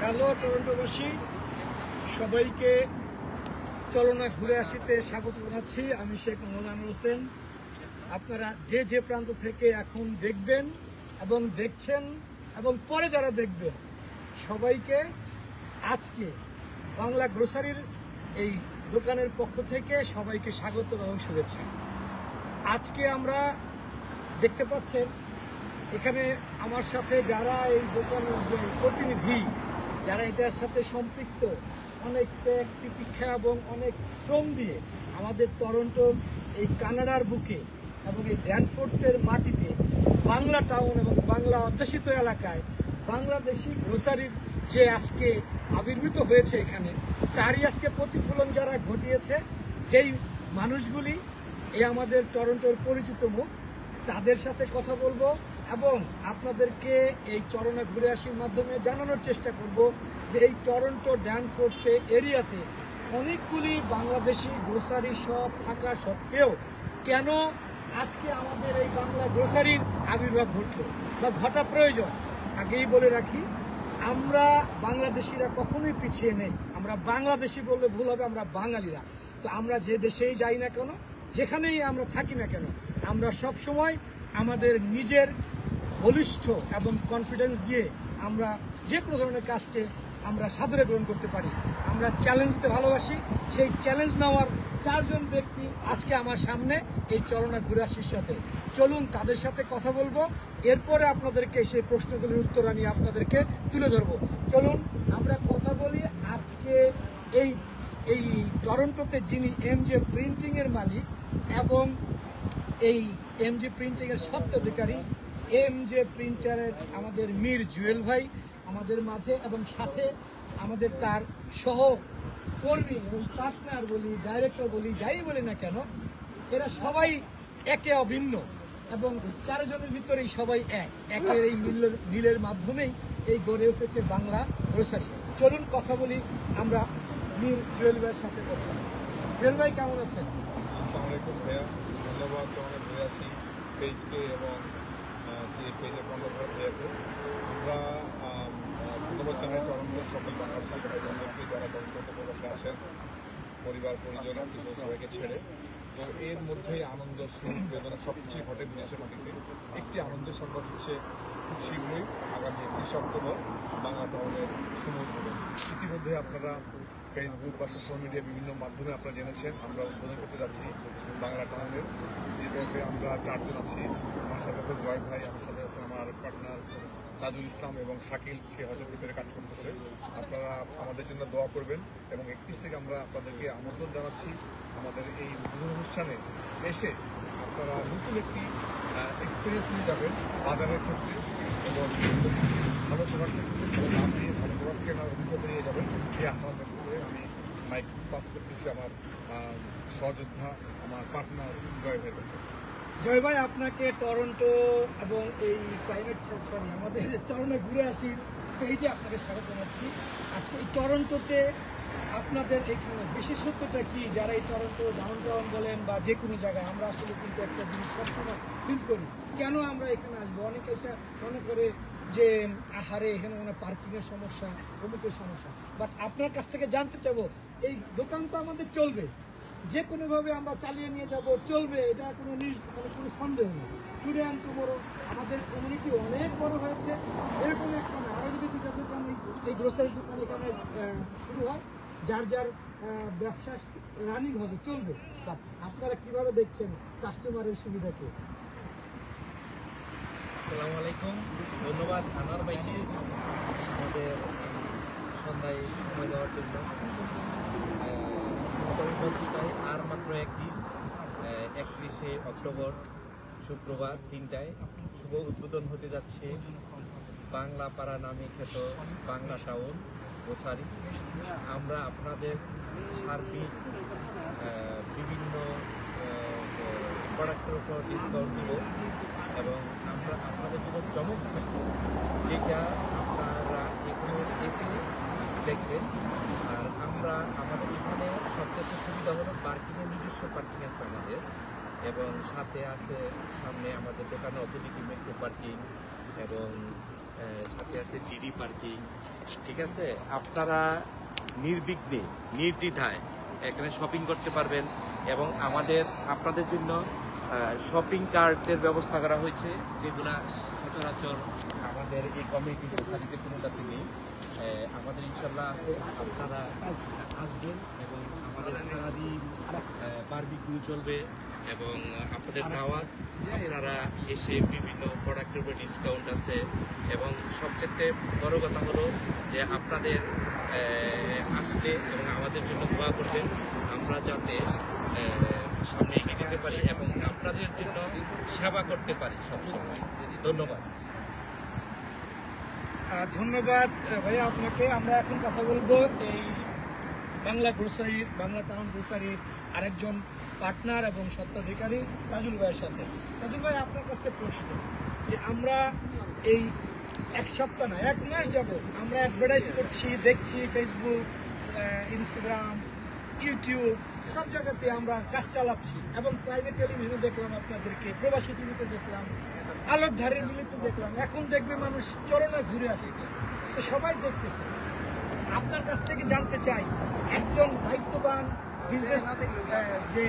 Hello টরন্টোবাসী, সবাইকে চলনা ঘুরে আসিতে স্বাগত জানাচ্ছি। আমি শেখ মোহাম্মদ হোসেন। আপনারা যে যে প্রান্ত থেকে এখন দেখবেন এবং দেখছেন এবং পরে যারা দেখবেন, সবাইকে আজকে বাংলা গ্রোসারির এই দোকানের পক্ষ থেকে সবাইকে স্বাগত এবং শুভেচ্ছা। আজকে আমরা দেখতে পাচ্ছেন এখানে আমার সাথে যারা এই দোকানের যে প্রতিনিধি, যারা এটার সাথে সম্পৃক্ত, অনেক ত্যাগ তিতিক্ষা এবং অনেক শ্রম দিয়ে আমাদের টরন্টোর এই কানাডার বুকে এবং এই ড্যানফোর্টের মাটিতে বাংলা টাউন এবং বাংলা অধ্যুষিত এলাকায় বাংলাদেশি গ্রোসারির যে আজকে আবির্ভূত হয়েছে এখানে, তারই আজকে প্রতিফলন যারা ঘটিয়েছে, যেই মানুষগুলি এই আমাদের টরন্টোর পরিচিত মুখ, তাদের সাথে কথা বলবো এবং আপনাদেরকে এই চরণে ঘুরে আসার মাধ্যমে জানানোর চেষ্টা করব যে এই টরন্টো ড্যানফোর্ট এরিয়াতে অনেকগুলি বাংলাদেশি গ্রোসারি শপ থাকা সত্ত্বেও কেন আজকে আমাদের এই বাংলা গ্রোসারির আবির্ভাব ঘটল বা ঘটা প্রয়োজন। আগেই বলে রাখি, আমরা বাংলাদেশিরা কখনোই পিছিয়ে নেই। আমরা বাংলাদেশি বললে ভুল হবে, আমরা বাঙালিরা। তো আমরা যে দেশেই যাই না কেন, যেখানেই আমরা থাকি না কেন, আমরা সব সময় আমাদের নিজের বলিষ্ঠ এবং কনফিডেন্স দিয়ে আমরা যে কোনো ধরনের কাজকে আমরা সাদরে গ্রহণ করতে পারি। আমরা চ্যালেঞ্জ দিতে ভালোবাসি। সেই চ্যালেঞ্জ নেওয়ার চারজন ব্যক্তি আজকে আমার সামনে এই চলনা ঘুরে আসির সাথে। চলুন তাদের সাথে কথা বলবো, এরপরে আপনাদেরকে সেই প্রশ্নগুলির উত্তর আমি আপনাদেরকে তুলে ধরবো। চলুন আমরা কথা বলি। আজকে এই টরন্টোতে যিনি এমজে প্রিন্টিংয়ের মালিক এবং এই এমজে প্রিন্টিংয়ের স্বত্বাধিকারী, এমজে প্রিন্টারের আমাদের মীর জুয়েল ভাই আমাদের মাঝে, এবং সাথে আমাদের তার সহকর্মী এবং পার্টনার বলি, ডাইরেক্টর বলি, যাই বলি না কেন, এরা সবাই একে অভিন্ন এবং চারজনের ভিতরেই সবাই একের এই মিলের মাধ্যমেই এই গড়ে উঠেছে বাংলা গ্রোসারি। চলুন কথা বলি আমরা মীর জুয়েল ভাইয়ের সাথে। কথা, জুয়েল ভাই কেমন আছেন? আসসালামু আলাইকুম ভাইয়া, ধন্যবাদ চরণে ঘুরে আসি পেজকে এবং পেজের বন্ধুভাই ভাইয়াকে। আমরা ধন্যবাদ জানাই টরন্টোর সকল বাংলাদেশি ভাই বোনদেরকে যারা টরন্টোতে প্রবাসে আসেন, পরিবার পরিজন আত্মীয় সবাইকে ছেড়ে। তো এর মধ্যেই আনন্দ, সুখ, বেদনা সব কিছুই ঘটে বিদেশের মাটিতে। একটি আনন্দের সংবাদ হচ্ছে খুব শীঘ্রই আগামী 30 অক্টোবর বাংলা টাউনের শুভ উদ্বোধন। ইতিমধ্যে আপনারা ফেসবুক বা সোশ্যাল মিডিয়া বিভিন্ন মাধ্যমে আপনারা জেনেছেন আমরা উদ্বোধন করতে যাচ্ছি বাংলা টাউনের, যেভাবে আমরা চারজন আছি। আমার সাথে আছে জয় ভাই, আমার সাথে আছে আমার পার্টনার তাজুল ইসলাম এবং শাকিল, সে হয়তো ভিতরে কাজ করতেছে। আপনারা আমাদের জন্য দোয়া করবেন এবং 31 থেকে আমরা আপনাদেরকে আমন্ত্রণ জানাচ্ছি আমাদের এই উদ্বোধন অনুষ্ঠানে এসে আপনারা নতুন একটি এক্সপিরিয়েন্স নিয়ে যাবেন বাজারের ক্ষেত্রে এবং ভালো প্রোডাক্টের ক্ষেত্রে ভালো দাম দিয়ে ভালো প্রোডাক্ট কেনার অভিজ্ঞতা নিয়ে যাবেন। এই আশাবাদ ব্যক্ত করে আমি মাইক পাস করতেছি আমার সহযোদ্ধা, আমার পার্টনার জয় ভাইয়ের কাছে। জয় ভাই, আপনাকে টরন্টো এবং এই ক্লাইমেট সরি আমাদের চরণে ঘুরে আসি পেজে আপনাকে স্বাগত জানাচ্ছি। আজকে এই টরন্টোতে আপনাদের এখানে বিশেষত্বটা কি? যারা এই টরন্টো ডাউনটাউন বলেন বা যে কোনো জায়গায়, আমরা আসলে কিন্তু একটা জিনিস সবসময় ফিল করি, কেন আমরা এখানে আসবো? অনেকে এসে মনে করে যে আহারে এখানে মানে পার্কিংয়ের সমস্যা, অমুকের সমস্যা। বাট আপনার কাছ থেকে জানতে চাবো, এই দোকান তো আমাদের চলবে, যে কোনোভাবে আমরা চালিয়ে নিয়ে যাব, চলবে, এটা কোনো কোনো সন্দেহ নেই। টুডে অ্যান্ড টুমোরো আমাদের কমিউনিটি অনেক বড় হয়েছে। এরকম একটা না, আরও যদি দুটা দোকান এই গ্রোসারি দোকান এখানে শুরু হয়, যার যার ব্যবসা রানিং হবে, চলবে। বাট আপনারা কীভাবে দেখছেন কাস্টমারের সুবিধাকে? আসসালামু আলাইকুম, ধন্যবাদ আনোয়ার ভাইকে আমাদের সন্ধ্যায় সময় দেওয়ার জন্য। পত্রিকায় আর মাত্র একদিন, 31শে অক্টোবর শুক্রবার 3টায় শুভ উদ্বোধন হতে যাচ্ছে বাংলা পাড়া নামে খ্যাত বাংলা টাউন গ্রোসারি। আমরা আপনাদের সার্বিক বিভিন্ন প্রোডাক্টের উপর ডিসকাউন্ট দিব এবং আমরা আপনাদের জন্য চমক থাকবো, যেটা আপনারা এখানে এসে দেখবেন। আর আমরা আমাদের এখানে সবচেয়ে সুবিধা হলো পার্কিংয়ের, নিজস্ব পার্কিং আছে আমাদের, এবং সাথে আছে সামনে আমাদের দোকানে অপোজিটে মেট্রো পার্কিং এবং সাথে আছে ডিডি পার্কিং। ঠিক আছে, আপনারা নির্বিঘ্নে নির্দ্বিধায় এখানে শপিং করতে পারবেন এবং আপনাদের জন্য শপিং কার্টের ব্যবস্থা করা হয়েছে, যেগুলা সচরাচর আমাদের এই কমিউনিটি গ্রোসারিতে কোনোটাতে নেই। আমাদের ইনশাল্লাহ আছে, আপনারা আসবেন এবং আমাদের সারাদিন বারবিকিউ চলবে এবং আপনাদের দাওয়াত, আপনারা এসে বিভিন্ন প্রোডাক্টের উপর ডিসকাউন্ট আছে এবং সবচেয়ে বড় কথা হলো যে আপনাদের আসলে এবং আমাদের জন্য দোয়া করবেন, আমরা যাতে সামনে এগিয়ে যেতে পারি এবং আপনাদের জন্য সেবা করতে পারি সবসময়। ধন্যবাদ। ধন্যবাদ ভাইয়া আপনাকে। আমরা এখন কথা বলবো এই বাংলা গ্রোসারির, বাংলা টাউন গ্রোসারির আরেকজন পার্টনার এবং স্বত্বাধিকারী তাজুল ভাইয়ের সাথে। তাজুল ভাই, আপনার কাছে প্রশ্ন যে আমরা এই এক সপ্তাহ না, 1 মাস যাবত আমরা অ্যাডভার্টাইজ করছি, দেখছি ফেসবুক, ইনস্টাগ্রাম, ইউটিউব সব জায়গাতে আমরা কাজ চালাচ্ছি এবং প্রাইভেট টেলিভিশনে দেখলাম আপনাদেরকে, প্রবাসী টিভিতে দেখলাম, আলোকধারের মিলিতে দেখলাম, এখন দেখবে মানুষ চরণে ঘুরে আসে, তো সবাই দেখতেছে। আপনার কাছ থেকে জানতে চাই, একজন দায়িত্ববান বিজনেস যে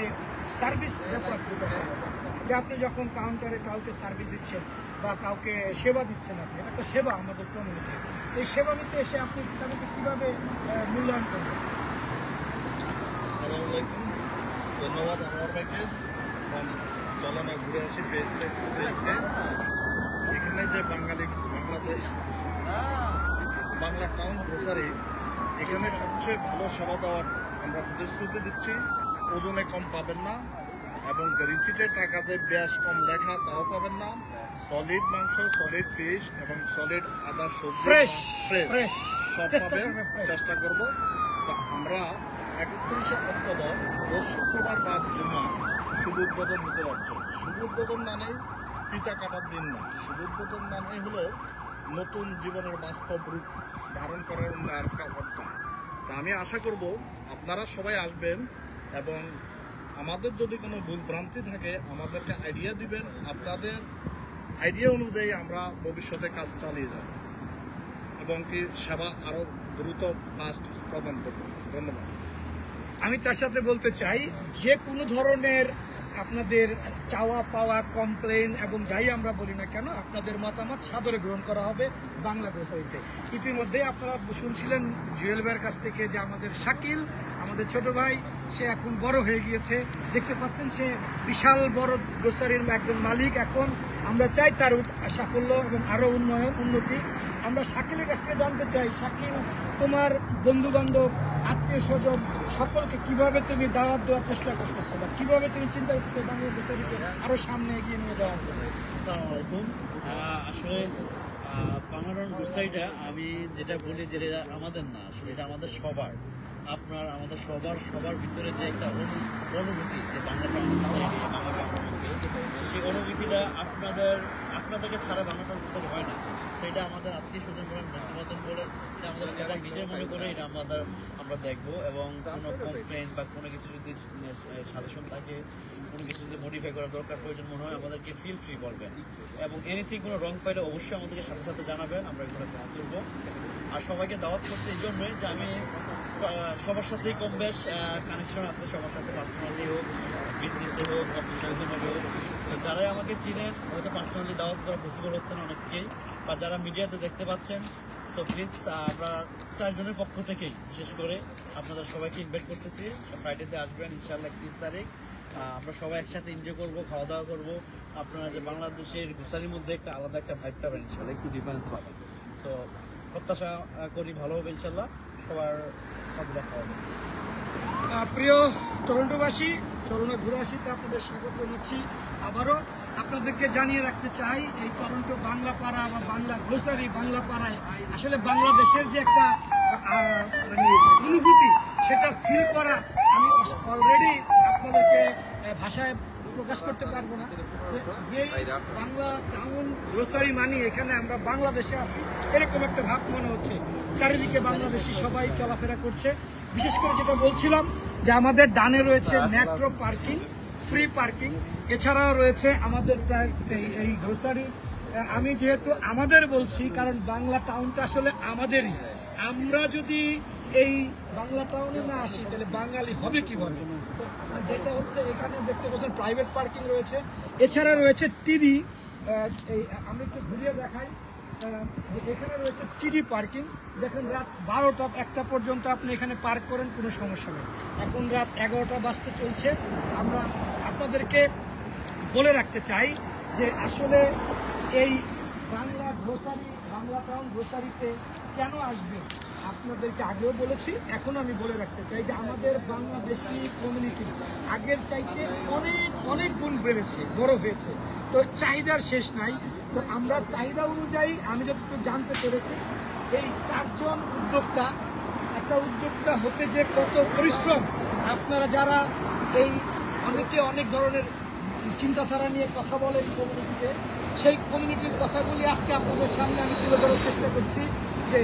সার্ভিস ব্যাপার, যে আপনি যখন কাউন্টারে কাউকে সার্ভিস দিচ্ছেন বা কাউকে সেবা দিচ্ছেন, আপনি এটা একটা সেবা আমাদের কমিউনিটি, এই সেবা নিতে এসে আপনি তাদেরকে কীভাবে মূল্যায়ন করবেন? আসসালামু আলাইকুম, ধন্যবাদ আমার ভাইকে। চলনা ঘুরে আসি পেজকে। এখানে যে বাংলাদেশ বাংলা টাউন গ্রোসারি, এখানে সবচেয়ে ভালো সেবা দেওয়ার আমরা প্রতিশ্রুতি দিচ্ছি। ওজনে কম পাবেন না এবং রিসিটে টাকা যে ব্যাস কম লেখা তাও পাবেন না। সলিড মাংস, সলিড ফিশ এবং সলিড আদা সবজি ফ্রেশ সব পাবেন, চেষ্টা করব। তো আমরা 31শে অক্টোবর রোজ শুক্রবার বাদ জুমা শুভ উদ্বোধন নিতে পারছি। শুভ উদ্বোধন মানে পিতা কাটার দিন না, শুভ উদ্বোধন মানে হলো নতুন জীবনের বাস্তব রূপ ধারণ করার একটা অধ্যায়। তা আমি আশা করব আপনারা সবাই আসবেন এবং আমাদের যদি কোনো ভুল ভ্রান্তি থাকে আমাদেরকে আইডিয়া দিবেন। আপনাদের আইডিয়া অনুযায়ী আমরা ভবিষ্যতে কাজ চালিয়ে যাব এবং কি সেবা আরও দ্রুত ফাস্ট প্রদান করব। ধন্যবাদ। আমি তার সাথে বলতে চাই, যে কোনো ধরনের আপনাদের চাওয়া পাওয়া, কমপ্লেন এবং যাই আমরা বলি না কেন, আপনাদের মতামত সাদরে গ্রহণ করা হবে বাংলা গ্রোসারিতে। ইতিমধ্যে আপনারা শুনছিলেন জুয়েল ভাইয়ের কাছ থেকে যে আমাদের শাকিল, আমাদের ছোট ভাই, সে এখন বড় হয়ে গিয়েছে, দেখতে পাচ্ছেন সে বিশাল বড় গ্রোসারির একজন মালিক। এখন আমরা চাই তার সাফল্য এবং আরও উন্নতি। আমরা শাকিলের কাছ থেকে জানতে চাই, শাকিল, তোমার বন্ধু বান্ধব, আত্মীয় স্বজন সকলকে কিভাবে তুমি দাওয়াত দেওয়ার চেষ্টা করতেছো বা কিভাবে তুমি চিন্তা করতেছো বাংলা গ্রোসারিকে আরো সামনে এগিয়ে নিয়ে যাওয়ার জন্য? আসসালামু আলাইকুম। আসলে বাংলা টাউন গ্রোসারিটা আমি যেটা বলি যে এটা আমাদের না, আসলে এটা আমাদের সবার, আমাদের সবার ভিতরে যে একটা অনুভূতি যে Bangla town grocery, Bangla town, সেই অনুভূতিটা আপনাদেরকে ছাড়া বাংলা টাউন গ্রোসারি হয় না। সেটা আমাদের আত্মীয় স্বজন বলেন, বন্ধুবান্ধব বলেন, এটা আমাদের সবাই নিজের মনে করে এটা আমরা দেখবো এবং কোনো কমপ্লেন বা কোনো কিছু যদি সাজেশন থাকে, কোনো কিছু যদি মডিফাই করার দরকার প্রয়োজন মনে হয়, আমাদেরকে ফিল ফ্রি বলবেন এবং এনিথিং কোনো রং পাইলে অবশ্যই আমাদেরকে সাথে সাথে জানাবেন, আমরা এগুলো ফেস করবো। আর সবাইকে দাওয়াত করতে এই জন্যই যে আমি সবার সাথেই কম বেশ কানেকশন আছে, সবার সাথে পার্সোনালি হোক, বিজনেসে হোক বা সোশ্যাল মিডিয়াতে হোক। যারাই আমাকে চিনেন হয়তো পার্সোনালি দাওয়াত করা পসিবল হচ্ছে না অনেককেই, বা যারা মিডিয়াতে দেখতে পাচ্ছেন, সো প্লিজ আমরা 4 জনের পক্ষ থেকেই বিশেষ করে আপনাদের সবাইকে ইনভাইট করতেছি। ফ্রাইডেতে আসবেন ইনশাআল্লাহ 31 তারিখ। আমরা সবাই একসাথে এনজয় করবো, খাওয়া দাওয়া করবো। আপনারা যে বাংলাদেশের গ্রোসারির মধ্যে একটা আলাদা একটা ভাইব পাবেন ইনশাআল্লাহ, একটু ডিফারেন্স পাবেন। সো প্রত্যাশা করি ভালো হবে ইনশাআল্লাহ, সবার সাথে দেখা হবে। প্রিয় টরন্টোবাসী, চলনা ঘুরে আসিতে আপনাদের স্বাগত জানাচ্ছি। আবারও আপনাদেরকে জানিয়ে রাখতে চাই, এই টরন্টো বাংলা পাড়া বা বাংলা গ্রোসারি, বাংলা পাড়ায় আসলে বাংলাদেশের যে একটা মানে অনুভূতি, সেটা ফিল করা আমি অলরেডি আপনাদেরকে ভাষায় প্রকাশ করতে পারবো না। যে বাংলা টাউন গ্রোসারি মানে এখানে আমরা বাংলাদেশে আছি এরকম একটা ভাব মনে হচ্ছে। চারিদিকে বাংলাদেশি সবাই চলাফেরা করছে। বিশেষ করে যেটা বলছিলাম যে আমাদের ডানে রয়েছে মেট্রো পার্কিং, ফ্রি পার্কিং, এছাড়াও রয়েছে আমাদের প্রায় এই গ্রোসারি আমি যেহেতু আমাদের বলছি, কারণ বাংলা টাউনটা আসলে আমাদেরই। আমরা যদি এই বাংলা টাউনে না আসি তাহলে বাঙালি হবে কিভাবে? যেটা হচ্ছে এখানে দেখতে পাচ্ছেন প্রাইভেট পার্কিং রয়েছে, এছাড়া রয়েছে টিডি। এই আমি একটু ঘুরিয়ে দেখাই, এখানে রয়েছে টিডি পার্কিং। দেখেন রাত 12টা 1টা পর্যন্ত আপনি এখানে পার্ক করেন, কোনো সমস্যা নেই। এখন রাত 11টা বাজতে চলছে। আমরা আপনাদেরকে বলে রাখতে চাই যে আসলে এই বাংলা গ্রোসারি, বাংলা টাউন গ্রোসারিতে কেন আসবেন আপনাদেরকে আগেও বলেছি, এখন আমি বলে রাখতে চাই যে আমাদের বাংলাদেশি কমিউনিটি আগের চাইতে অনেক অনেক গুণ বেড়েছে, বড় হয়েছে। তো চাহিদার শেষ নাই। তো আমরা চাহিদা অনুযায়ী আমি যতটুকু জানতে পেরেছি, এই 4 জন উদ্যোক্তা, একটা উদ্যোক্তা হতে যে কত পরিশ্রম, আপনারা যারা এই অনেকে অনেক ধরনের চিন্তাধারা নিয়ে কথা বলেন কমিউনিটিতে, সেই কমিউনিটির কথাগুলি আজকে আপনাদের সামনে আমি তুলে ধরার চেষ্টা করছি যে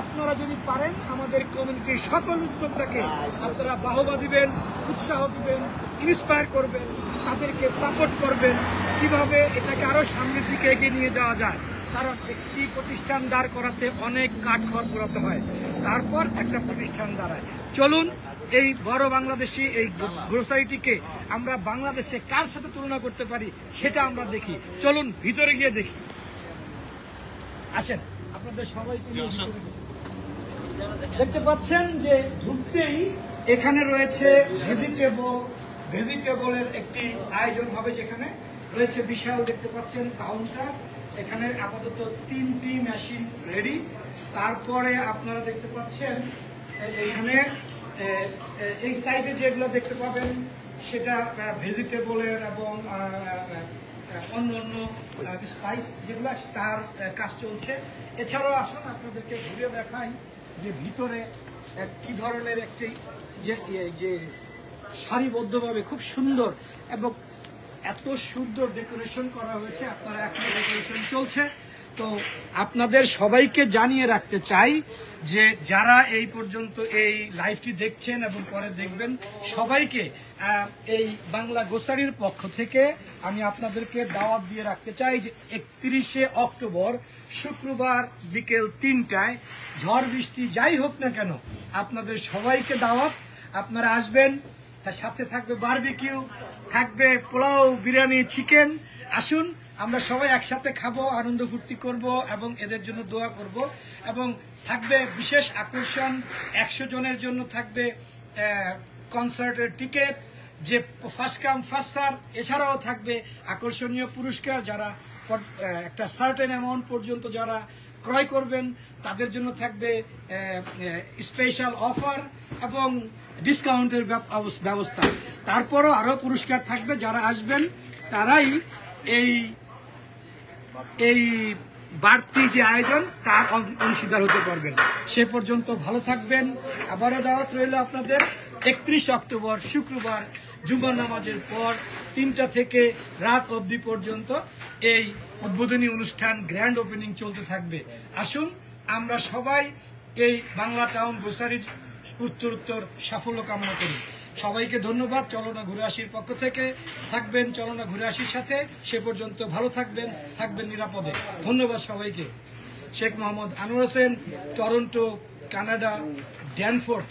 আপনারা যদি পারেন আমাদের কমিউনিটির সকল উদ্যোক্তাকে আপনারা বাহবা দিবেন, উৎসাহ দিবেন, ইন্সপায়ার করবেন, তাদেরকে সাপোর্ট করবেন কিভাবে এটাকে আরো সামনের দিকে এগিয়ে নিয়ে যাওয়া যায়। কারণ একটি প্রতিষ্ঠান দাঁড় করাতে অনেক কাঠখড় পোড়াতে হয়, তারপর একটা প্রতিষ্ঠান দাঁড়ায়। চলুন এই বড় বাংলাদেশি এই গ্রোসারিটিকে আমরা বাংলাদেশে কার সাথে তুলনা করতে পারি সেটা আমরা দেখি। চলুন ভিতরে গিয়ে দেখি, আসেন আপনাদের সবাইকে নিয়ে ভিতরে ঢুকি। দেখতে পাচ্ছেন যে ঢুকতেই এখানে রয়েছে ভেজিটেবলের একটি আয়োজন হবে, যেখানে রয়েছে বিশাল দেখতে পাচ্ছেন কাউন্টার। এখানে আপাতত 3টি মেশিন রেডি। তারপরে আপনারা দেখতে পাচ্ছেন এখানে এই সাইডে যেগুলো দেখতে পাবেন সেটা ভেজিটেবলের এবং অন্য অন্য স্পাইস যেগুলো, তার কাজ চলছে। এছাড়াও আসুন আপনাদেরকে ঘুরে দেখাই যে ভিতরে কি ধরনের একটি যে সারিবদ্ধভাবে খুব সুন্দর এবং এত সুন্দর ডেকোরেশন করা হয়েছে। আপনারা এখন ডেকোরেশন চলছে। তো আপনাদের সবাইকে জানিয়ে রাখতে চাই যে যারা এই পর্যন্ত এই লাইভটি দেখছেন এবং পরে দেখবেন, সবাইকে এই বাংলা গ্রোসারির পক্ষ থেকে আমি আপনাদেরকে দাওয়াত দিয়ে রাখতে চাই যে 31শে অক্টোবর শুক্রবার বিকেল 3টায়, ঝড় বৃষ্টি যাই হোক না কেন, আপনাদের সবাইকে দাওয়াত। আপনারা আসবেন, তার সাথে থাকবে বারবিকিউ, থাকবে পোলাও, বিরিয়ানি, চিকেন। আসুন আমরা সবাই একসাথে খাবো, আনন্দ ফুর্তি করব এবং এদের জন্য দোয়া করব। এবং থাকবে বিশেষ আকর্ষণ, 100 জনের জন্য থাকবে কনসার্টের টিকিট, যে ফার্স্ট কাম ফার্স্ট সার্ভ। এছাড়াও থাকবে আকর্ষণীয় পুরস্কার, যারা একটা সার্টেন অ্যামাউন্ট পর্যন্ত যারা ক্রয় করবেন তাদের জন্য থাকবে স্পেশাল অফার এবং ডিসকাউন্টের ব্যবস্থা। তারপরও আরো পুরস্কার থাকবে, যারা আসবেন তারাই এই বাড়তি যে আয়োজন তার অংশীদার হতে পারবেন। সে পর্যন্ত ভালো থাকবেন। আবারও দাওয়াত রইল আপনাদের 31 অক্টোবর শুক্রবার জুমার নামাজের পর 3টা থেকে রাত অবধি পর্যন্ত এই উদ্বোধনী অনুষ্ঠান, গ্র্যান্ড ওপেনিং চলতে থাকবে। আসুন আমরা সবাই এই বাংলা টাউন গ্রোসারির উত্তরোত্তর সাফল্য কামনা করি। সবাইকে ধন্যবাদ। চলনা ঘুরে আসির পক্ষ থেকে থাকবেন চলনা ঘুরে আসির সাথে। সে পর্যন্ত ভালো থাকবেন, থাকবেন নিরাপদে। ধন্যবাদ সবাইকে। Sheikh Mohammad Anwar Hossain, Toronto, Canada, ড্যানফোর্ড।